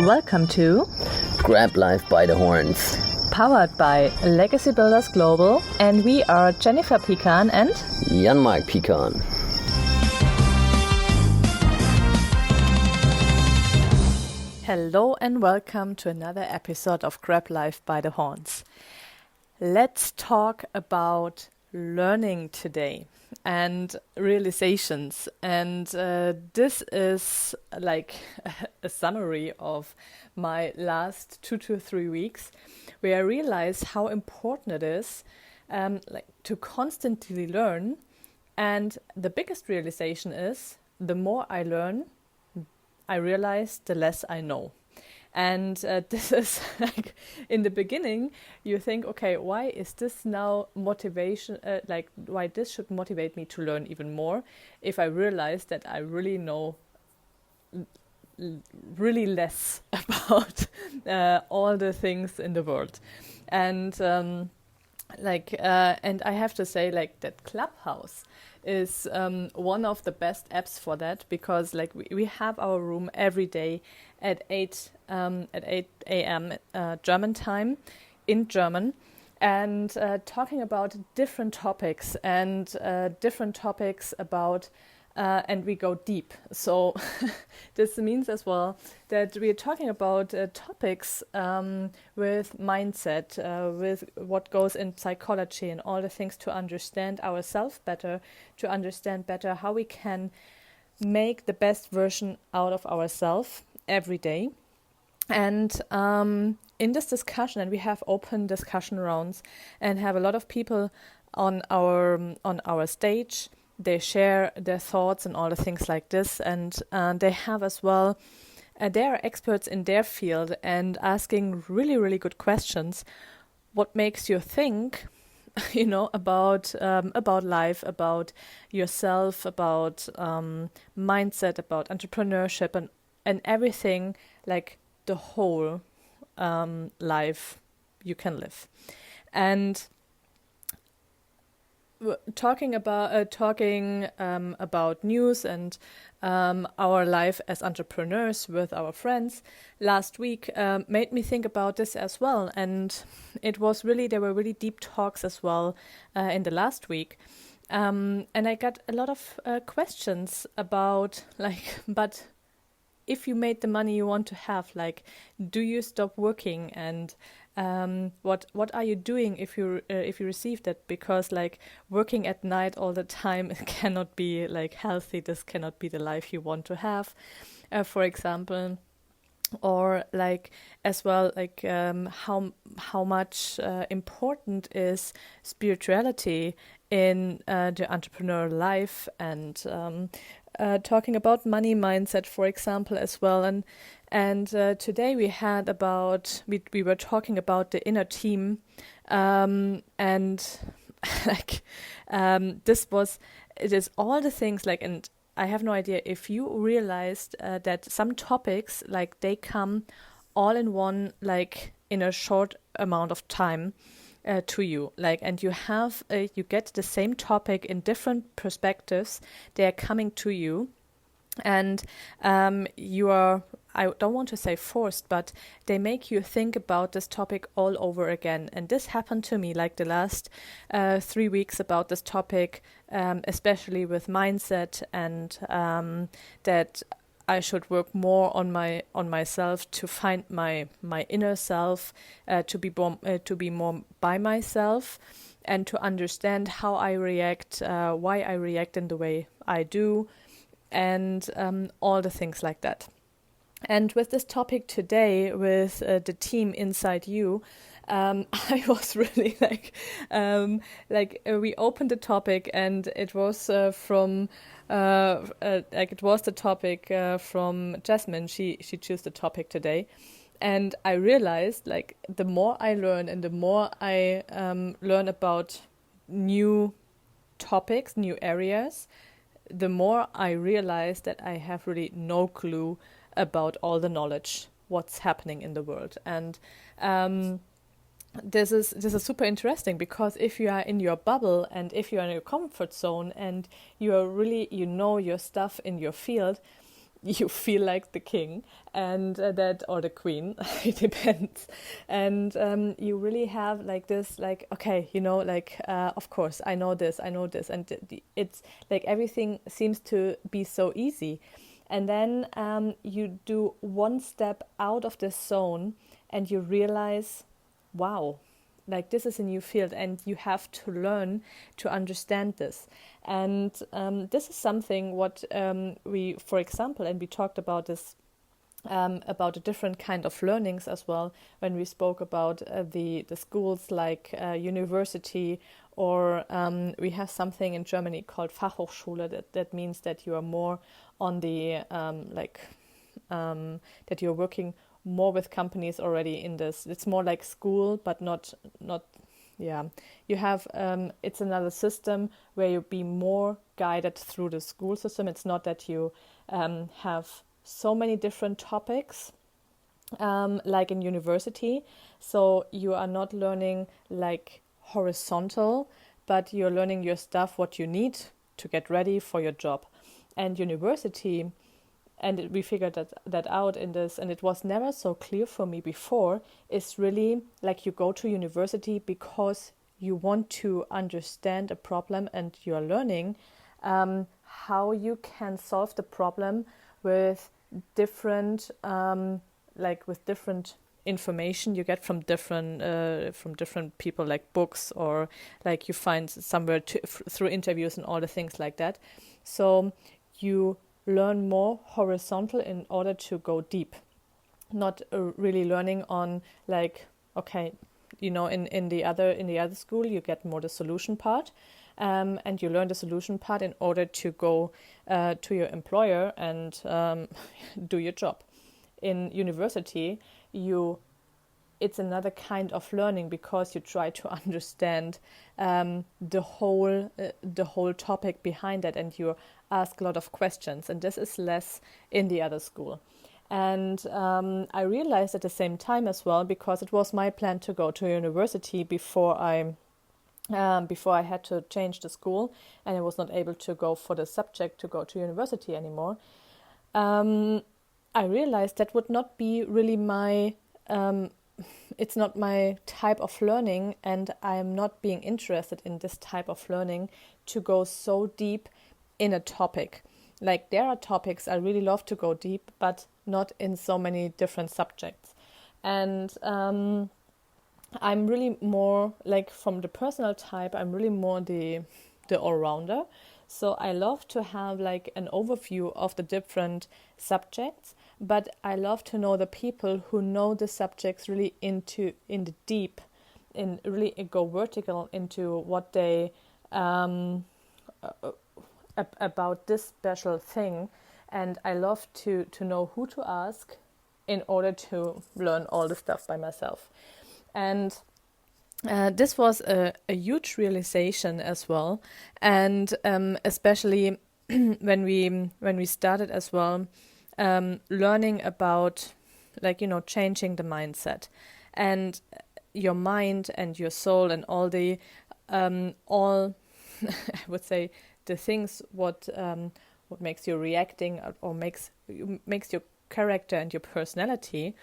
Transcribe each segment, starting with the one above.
Welcome to Grab Life by the Horns. Powered by Legacy Builders Global, and we are Jennifer Pecan and Jan-Mark Pecan. Hello and welcome to another episode of Grab Life by the Horns. Let's talk about learning today and realizations, and this is like a summary of my last 2 to 3 weeks, where I realized how important it is to constantly learn. And the biggest realization is the more I learn, I realize the less I know. And this is like, in the beginning, you think, okay, why is this now motivation? Why this should motivate me to learn even more if I realize that I really know really less about all the things in the world. And and I have to say, like, that Clubhouse is one of the best apps for that, because like we have our room every day at 8 a.m. German time, in German, and talking about different topics and about and we go deep. So this means as well that we are talking about topics with mindset, with what goes in psychology and all the things to understand ourselves better, to understand better how we can make the best version out of ourselves every day. And in this discussion, and we have open discussion rounds and have a lot of people on our stage. They share their thoughts and all the things like this, and they have as well, they are experts in their field and asking really, really good questions. What makes you think, about life, about yourself, about mindset, about entrepreneurship, and everything, like the whole life you can live. And talking about news and our life as entrepreneurs with our friends last week made me think about this as well. And there were really deep talks as well in the last week. And I got a lot of questions about, like, but if you made the money you want to have, like, do you stop working? And what are you doing if you receive that? Because like working at night all the time cannot be like healthy. This cannot be the life you want to have, for example. Or like as well, like how much important is spirituality in the entrepreneurial life, and talking about money mindset, for example, as well. And today we were talking about the inner team, and like it is all the things, like, and I have no idea if you realized that some topics, like, they come all in one, like in a short amount of time to you, like, and you get the same topic in different perspectives. They are coming to you, and you are, I don't want to say forced, but they make you think about this topic all over again. And this happened to me like the last 3 weeks about this topic, especially with mindset, and that I should work more on myself to find my inner self, to be more by myself, and to understand how I react, why I react in the way I do, and all the things like that. And with this topic today, with the team inside you, I was really we opened the topic, and it was from the topic from Jasmine. She chose the topic today, and I realized, like, the more I learn and the more I learn about new topics, new areas, the more I realize that I have really no clue about all the knowledge, what's happening in the world. And this is super interesting, because if you are in your bubble and if you are in your comfort zone and you are really, your stuff in your field, you feel like the king, and that, or the queen, it depends. And you really have like this, like, okay, like, of course, I know this, and it's like everything seems to be so easy. And then you do one step out of this zone, and you realize, wow, like this is a new field, and you have to learn to understand this. And this is something what we, for example, and we talked about this, about a different kind of learnings as well, when we spoke about the schools like university, or we have something in Germany called Fachhochschule, that means that you are more on the that you're working more with companies already in this. It's more like school, but not yeah. You have it's another system where you be more guided through the school system. It's not that you have so many different topics like in university. So you are not learning like horizontal, but you're learning your stuff, what you need to get ready for your job. And university, and we figured that out in this, and it was never so clear for me before, is really like you go to university because you want to understand a problem, and you're learning how you can solve the problem with different with different information you get from different people, like books, or like you find somewhere through interviews and all the things like that. So you learn more horizontal in order to go deep, not really learning on like, okay, in the other school you get more the solution part, and you learn the solution part in order to go to your employer and do your job. In university, it's another kind of learning, because you try to understand the whole topic behind it, and you ask a lot of questions, and this is less in the other school. And I realized at the same time as well, because it was my plan to go to university before I had to change the school, and I was not able to go for the subject to go to university anymore. I realized that would not be really my it's not my type of learning, and I'm not being interested in this type of learning to go so deep in a topic. Like, there are topics I really love to go deep, but not in so many different subjects. And I'm really more, like, from the personal type, I'm really more the all-rounder. So I love to have like an overview of the different subjects, but I love to know the people who know the subjects really in the deep, and really go vertical into what they about this special thing. And I love to know who to ask in order to learn all the stuff by myself. And this was a huge realization as well, and especially when we started as well, learning about, like, changing the mindset, and your mind and your soul, and all the all I would say the things what makes you reacting, or makes your character and your personality.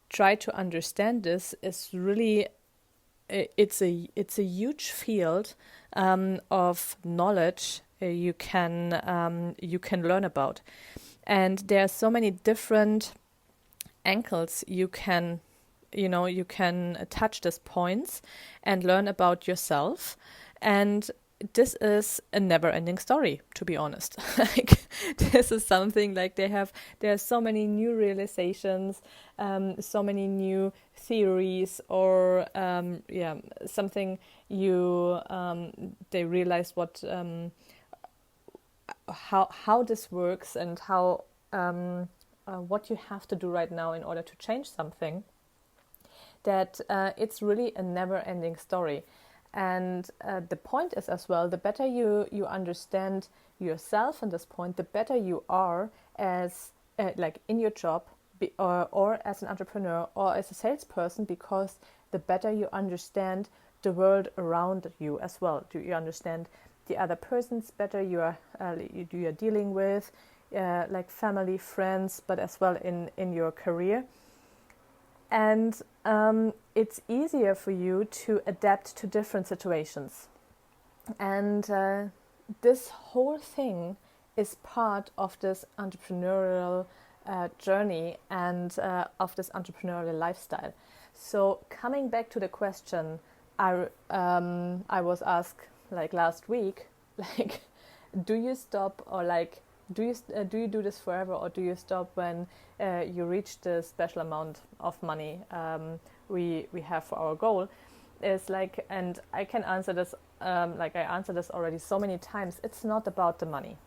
Try to understand this is really. It's a huge field of knowledge you can learn about, and there are so many different angles you can touch these points and learn about yourself. And this is a never-ending story, to be honest. Like, this is something like there are so many new realizations, so many new theories, or something they realize what how this works, and how what you have to do right now in order to change something. That it's really a never-ending story. And the point is as well, the better you understand yourself in this point, the better you are as like in your job, or as an entrepreneur, or as a salesperson, because the better you understand the world around you as well. Do you understand the other persons better you are dealing with? like family, friends, but as well in your career. And it's easier for you to adapt to different situations. And this whole thing is part of this entrepreneurial journey and of this entrepreneurial lifestyle. So coming back to the question, I was asked like last week, like, do you stop, or like, do you do this forever, or do you stop when you reach the special amount of money we have for our goal? Is like, and I can answer this like I answered this already so many times. It's not about the money.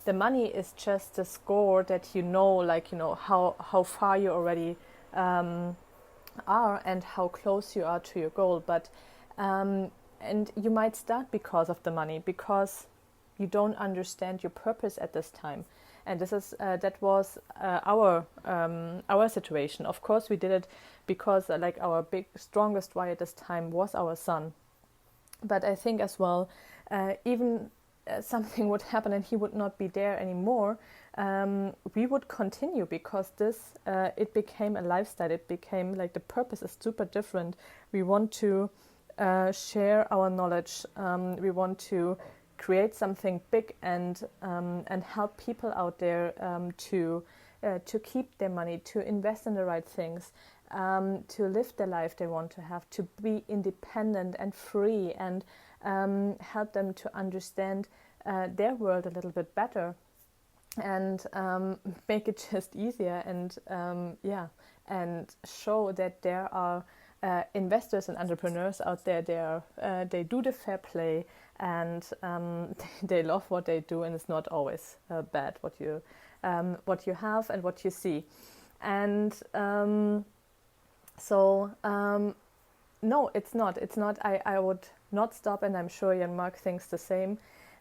The money is just a score that like how far you already are and how close you are to your goal. But and you might start because of the money, because you don't understand your purpose at this time. And this is that was our situation. Of course, we did it because like our strongest why at this time was our son. But I think as well, even something would happen and he would not be there anymore, we would continue, because this it became a lifestyle. It became like the purpose is super different. We want to share our knowledge. We want to create something big and help people out there to keep their money, to invest in the right things, to live the life they want to have, to be independent and free, and help them to understand their world a little bit better, and make it just easier, and and show that there are investors and entrepreneurs out there. They do the fair play, and they love what they do, and it's not always bad what you have and what you see. And no, it's not. I would not stop, and I'm sure Jan Mark thinks the same,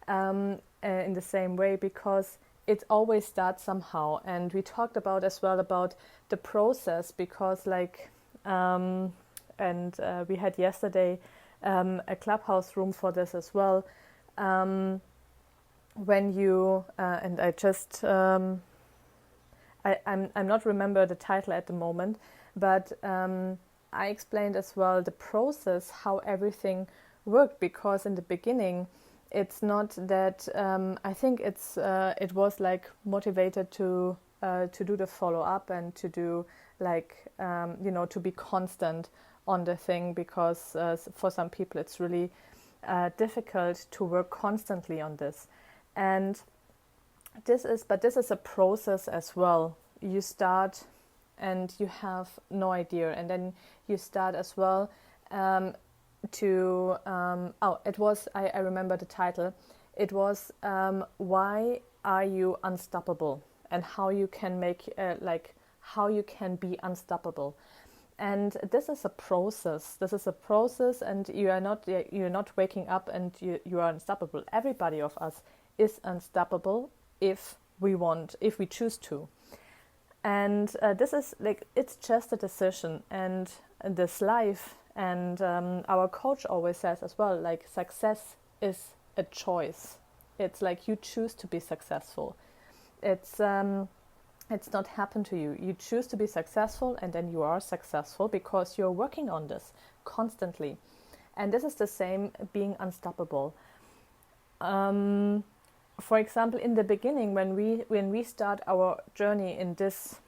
in the same way, because it always starts somehow. And we talked about as well about the process, because like we had yesterday a clubhouse room for this as well. When you and I just I'm not remember the title at the moment, but I explained as well the process, how everything worked, because in the beginning it's not that I think it was like motivated to do the follow up and to do like to be constant on the thing, because for some people it's really difficult to work constantly on this. And this is a process as well. You start and you have no idea, and then you start as well to it was I remember the title. It was why are you unstoppable, and how you can make how you can be unstoppable. And this is a process. And you're not waking up and you are unstoppable. Everybody of us is unstoppable if we choose to. And this is like, it's just a decision. And this life, and our coach always says as well, like, success is a choice. It's like you choose to be successful. It's not happened to you. You choose to be successful, and then you are successful because you're working on this constantly. And this is the same being unstoppable. For example, in the beginning, when we start our journey in this,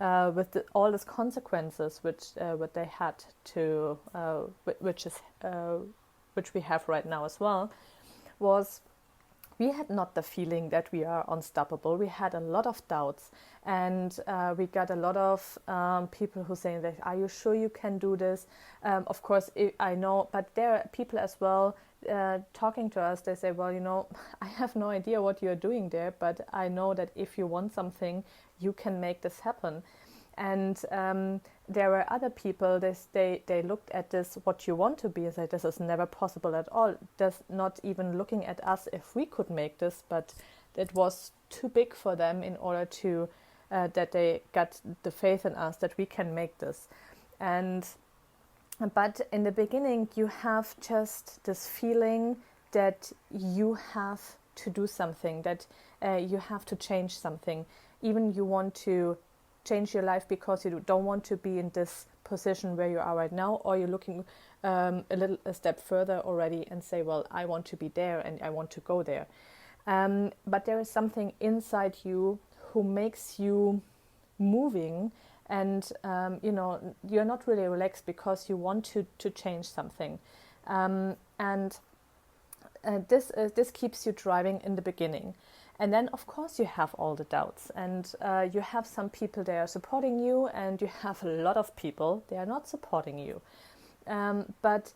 with all these consequences which what they had to, which we have right now as well, was we had not the feeling that we are unstoppable. We had a lot of doubts, and we got a lot of people who saying that, are you sure you can do this? Of course, I know, but there are people as well talking to us. They say, well, I have no idea what you're doing there, but I know that if you want something, you can make this happen. And there were other people, they looked at this, what you want to be, and said, this is never possible at all. Just not even looking at us if we could make this, but it was too big for them in order to, that they got the faith in us that we can make this. But in the beginning, you have just this feeling that you have to do something, that you have to change something. Even you want to change your life because you don't want to be in this position where you are right now, or you're looking a step further already and say, well, I want to be there and I want to go there. But there is something inside you who makes you moving, and you're not really relaxed because you want to change something, and this keeps you driving in the beginning. And then, of course, you have all the doubts, and you have some people that are supporting you, and you have a lot of people that are not supporting you. But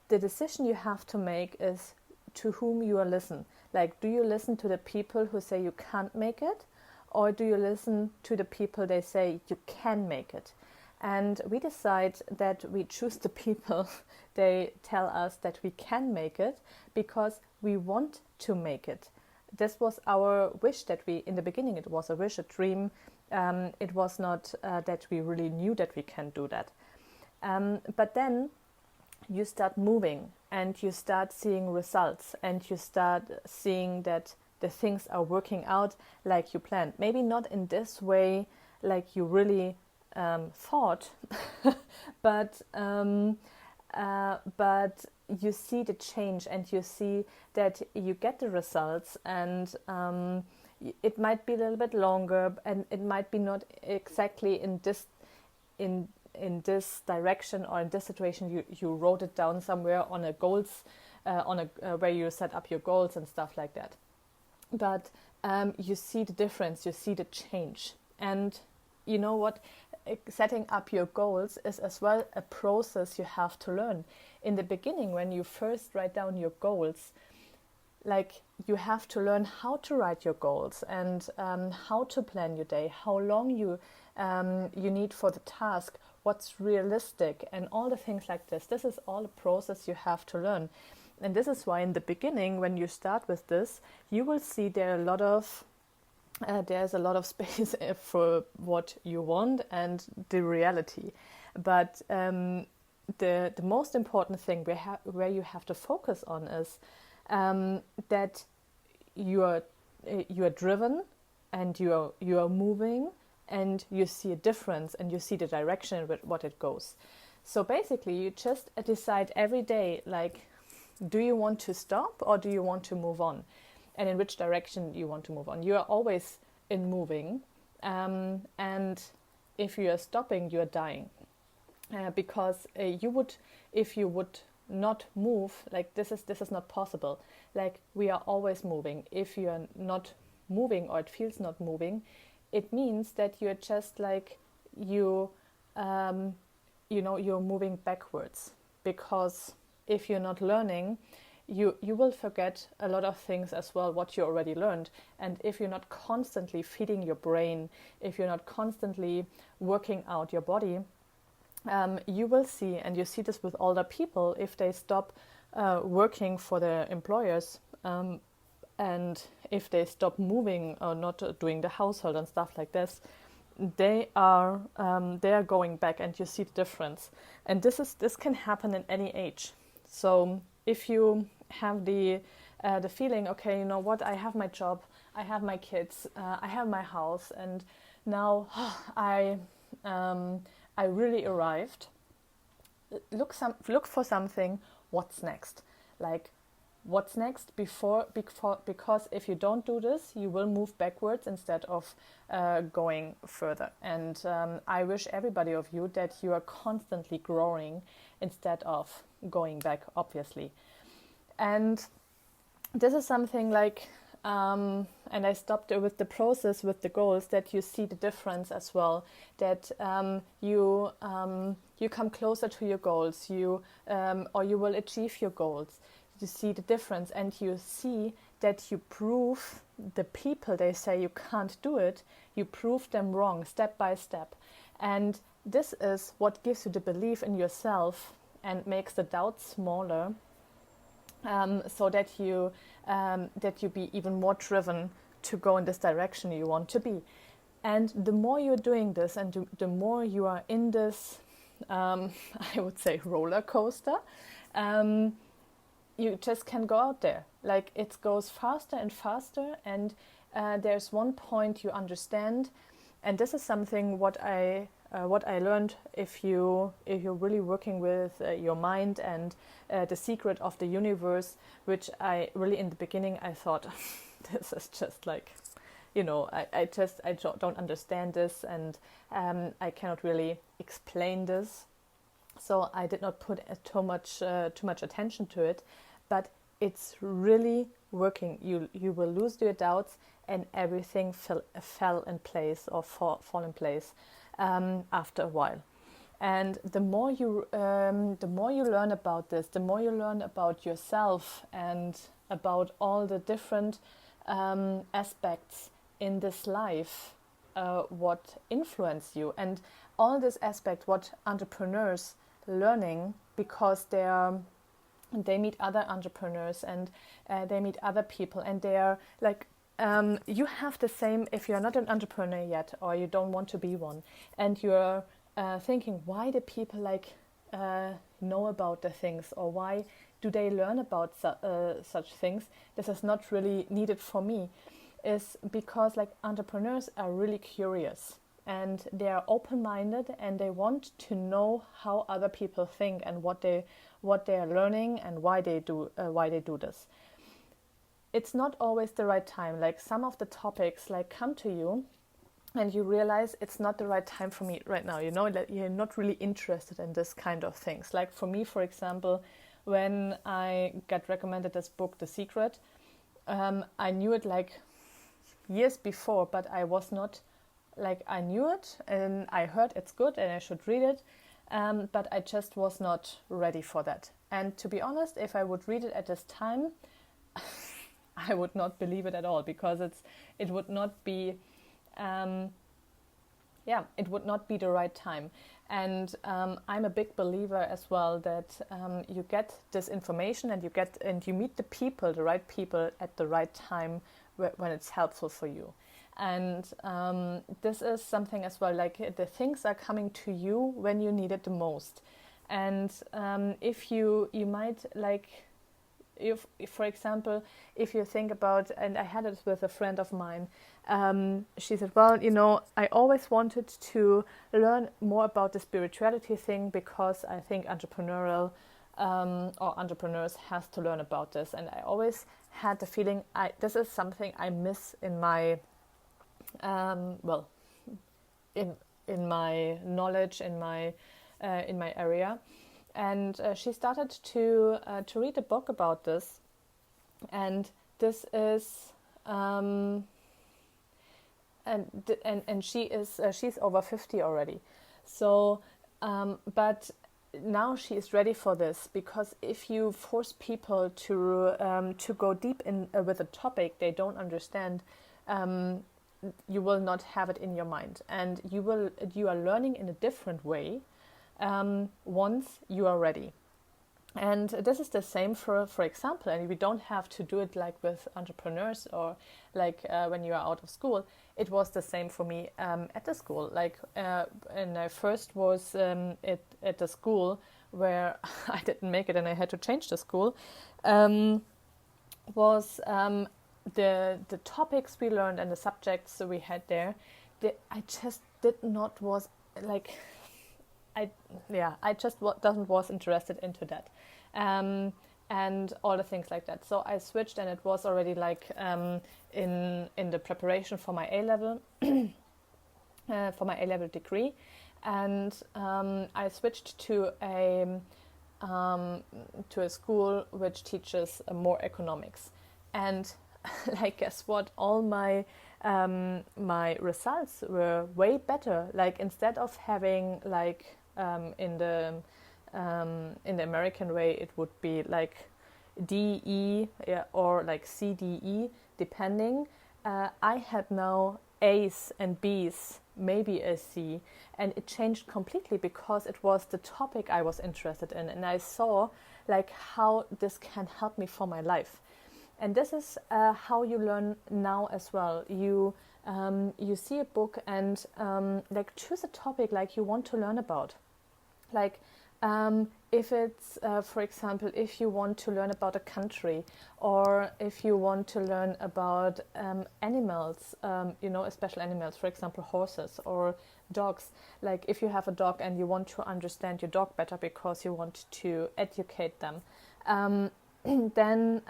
the decision you have to make is to whom you are listen. Like, do you listen to the people who say you can't make it, or do you listen to the people they say you can make it? And we decide that we choose the people they tell us that we can make it because we want to make it. This was our wish that we, in the beginning, it was a wish, a dream. It was not that we really knew that we can do that. But then you start moving and you start seeing results and you start seeing that the things are working out like you planned. Maybe not in this way like you really thought, but you see the change and you see that you get the results, and it might be a little bit longer and it might be not exactly in this direction or in this situation you wrote it down somewhere on a goals where you set up your goals and stuff like that. But you see the difference, you see the change. And you know what? Setting up your goals is as well a process you have to learn. In the beginning, when you first write down your goals, like, you have to learn how to write your goals and how to plan your day, how long you need for the task, what's realistic, and all the things like this. This is all a process you have to learn. And this is why in the beginning, when you start with this, you will see there's a lot of space for what you want and the reality. But the most important thing where you have to focus on is that you are driven and you are moving, and you see a difference and you see the direction with what it goes. So basically, you just decide every day, like, do you want to stop or do you want to move on? And in which direction you want to move on. You are always in moving, and if you are stopping, you are dying. Because if you would not move, like, this is not possible. Like, we are always moving. If you are not moving or it feels not moving, it means that you're just like you're moving backwards. Because if you're not learning, you will forget a lot of things as well, what you already learned. And if you're not constantly feeding your brain, if you're not constantly working out your body, you will see, and you see this with older people, if they stop working for their employers, and if they stop moving or not doing the household and stuff like this, they are going back, and you see the difference. And this can happen in any age. So if you have the feeling, okay, you know what, I have my job, I have my kids, I have my house, and now I really arrived. Look for something. What's next? Like, what's next because if you don't do this, you will move backwards instead of going further. And I wish everybody of you that you are constantly growing instead of going back, obviously. And this is something like, and I stopped with the process with the goals, that you see the difference as well, that you come closer to your goals, or you will achieve your goals. You see the difference, and you see that you prove the people they say you can't do it, you prove them wrong step by step. And this is what gives you the belief in yourself and makes the doubt smaller, so that you be even more driven to go in this direction you want to be. And the more you're doing this, and the more you are in this, I would say, roller coaster, you just can go out there. Like it goes faster and faster, and there's one point you understand, and this is something what I learned. If you're really working with your mind and the secret of the universe, which I really in the beginning I thought this is just like, I don't understand this, and I cannot really explain this. So I did not put too much attention to it, but it's really working. You will lose your doubts, and everything fell in place or fall in place after a while. And the more you learn about this, the more you learn about yourself and about all the different aspects in this life, what influence you, and all this aspect what entrepreneurs learning, because they meet other entrepreneurs, and they meet other people, and they are like, you have the same if you're not an entrepreneur yet, or you don't want to be one, and you're thinking, why do people know about the things, or why do they learn about such things? This is not really needed for me. Is because like entrepreneurs are really curious, and they are open-minded, and they want to know how other people think, and what they are learning, and why they do this. It's not always the right time. Like some of the topics like come to you, and you realize it's not the right time for me right now. That you're not really interested in this kind of things. Like for me, for example, when I got recommended this book, The Secret, I knew it like years before, but I was not like, I knew it and I heard it's good and I should read it, but I just was not ready for that. And to be honest, if I would read it at this time, I would not believe it at all, because it would not be it would not be the right time. And I'm a big believer as well that you get this information, and you meet the right people at the right time when it's helpful for you. And this is something as well, like the things are coming to you when you need it the most. And if you might like, if for example, if you think about, and I had it with a friend of mine, she said, well, I always wanted to learn more about the spirituality thing, because I think entrepreneurial or entrepreneurs has to learn about this. And I always had the feeling this is something I miss in my in my knowledge, in my area. And she started to read a book about this, and this is and she's over 50 already. So but now she is ready for this, because if you force people to go deep in with a topic they don't understand, you will not have it in your mind, and you are learning in a different way once you are ready. And this is the same for example, and we don't have to do it like with entrepreneurs, or like when you are out of school. It was the same for me at the school. Like and I first was at the school where I didn't make it and I had to change the school, was the topics we learned and the subjects we had there. I just did not was like, I just was interested into that, and all the things like that. So I switched, and it was already like in the preparation for my A level, for my A level degree, and I switched to a school which teaches more economics, and like guess what? All my my results were way better. Like instead of having like in the American way, it would be like DE or like CDE, depending. I had now A's and B's, maybe a C, and it changed completely because it was the topic I was interested in, and I saw like how this can help me for my life. And this is how you learn now as well. You see a book and like choose a topic like you want to learn about. Like If it's, for example, if you want to learn about a country, or if you want to learn about animals, special animals, for example, horses or dogs. Like if you have a dog and you want to understand your dog better because you want to educate them, then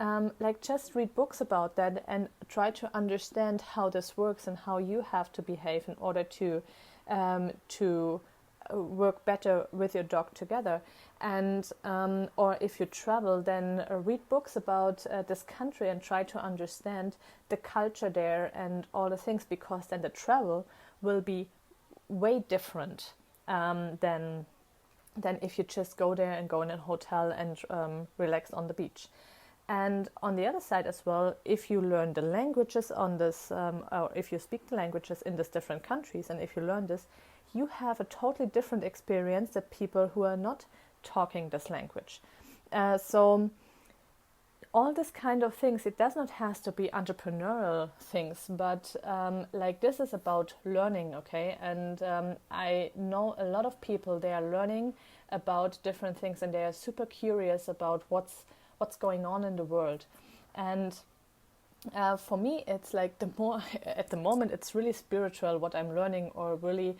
just read books about that and try to understand how this works and how you have to behave in order to work better with your dog together. And or if you travel, then read books about this country and try to understand the culture there and all the things, because then the travel will be way different than if you just go there and go in a hotel and relax on the beach. And on the other side as well, if you learn the languages on this, or if you speak the languages in these different countries, and if you learn this, you have a totally different experience than people who are not talking this language. So all this kind of things, it does not have to be entrepreneurial things, but this is about learning, okay? And I know a lot of people, they are learning about different things and they are super curious about what's going on in the world. And for me, it's like the more at the moment, it's really spiritual what I'm learning, or really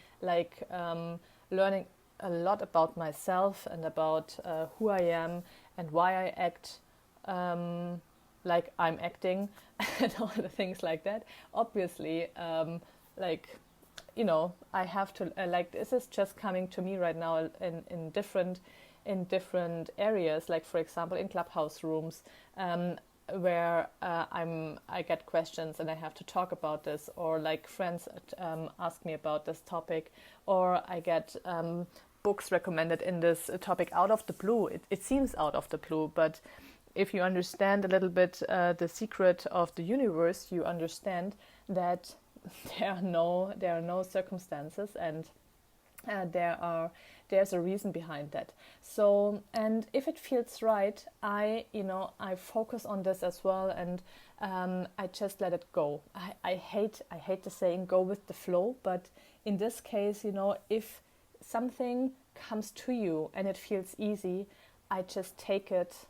learning a lot about myself and about who I am and why I act like I'm acting and all the things like that. Obviously, I have to this is just coming to me right now in different areas. Like for example, in clubhouse rooms, where I get questions and I have to talk about this, or like friends ask me about this topic, or I get books recommended in this topic out of the blue. It seems out of the blue, but if you understand a little bit the secret of the universe, you understand that there are no circumstances, and there's a reason behind that. So, and if it feels right, I focus on this as well, and I just let it go. I hate the saying "go with the flow," but in this case, if something comes to you and it feels easy, I just take it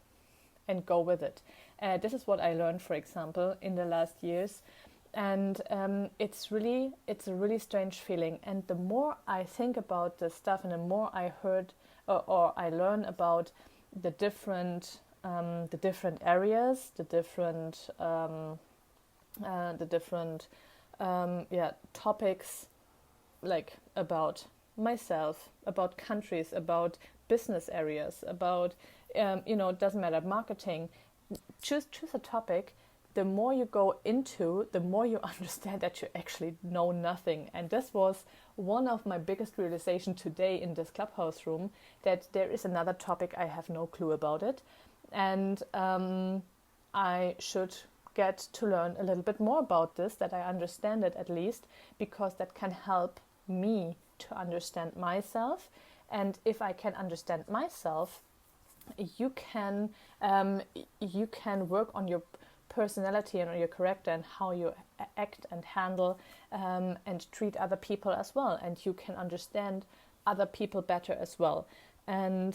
and go with it. This is what I learned, for example, in the last years. And it's a really strange feeling. And the more I think about this stuff, and the more I heard or I learn about the different areas, the different topics, like about myself, about countries, about business areas, about it doesn't matter, marketing. Choose a topic. The more you go into, the more you understand that you actually know nothing. And this was one of my biggest realizations today in this clubhouse room, that there is another topic I have no clue about it. And I should get to learn a little bit more about this, that I understand it at least, because that can help me to understand myself. And if I can understand myself, you can work on your personality and on your character and how you act and handle and treat other people as well, and you can understand other people better as well. And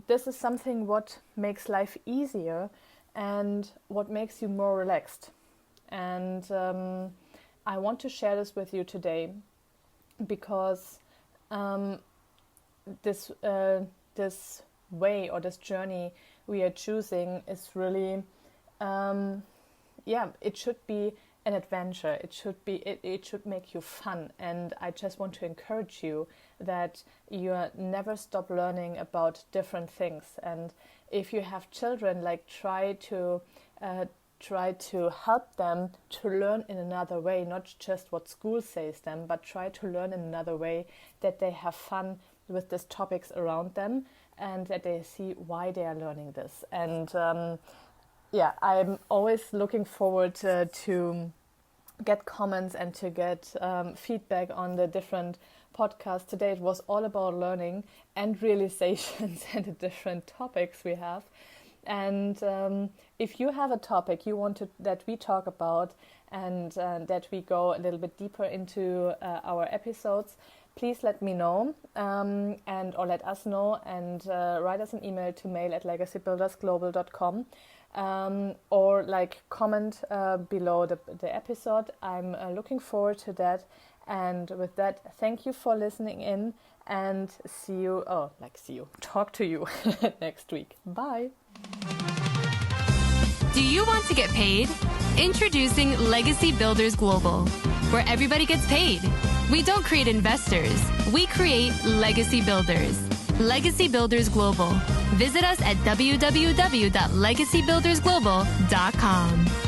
this is something what makes life easier and what makes you more relaxed. And I want to share this with you today because this way or this journey we are choosing is really it should be an adventure. It should make you fun. And I just want to encourage you that you never stop learning about different things. And if you have children, try to help them to learn in another way, not just what school says them, but try to learn in another way, that they have fun with these topics around them and that they see why they are learning this. And I'm always looking forward to get comments and to get feedback on the different podcasts. Today it was all about learning and realizations and the different topics we have. And if you have a topic you want that we talk about and that we go a little bit deeper into our episodes, please let me know or let us know and write us an email to mail@legacybuildersglobal.com or like comment below the episode. I'm looking forward to that. And with that, thank you for listening in and talk to you next week. Bye. Do you want to get paid? Introducing Legacy Builders Global, where everybody gets paid. We don't create investors. We create legacy builders. Legacy Builders Global. Visit us at www.legacybuildersglobal.com.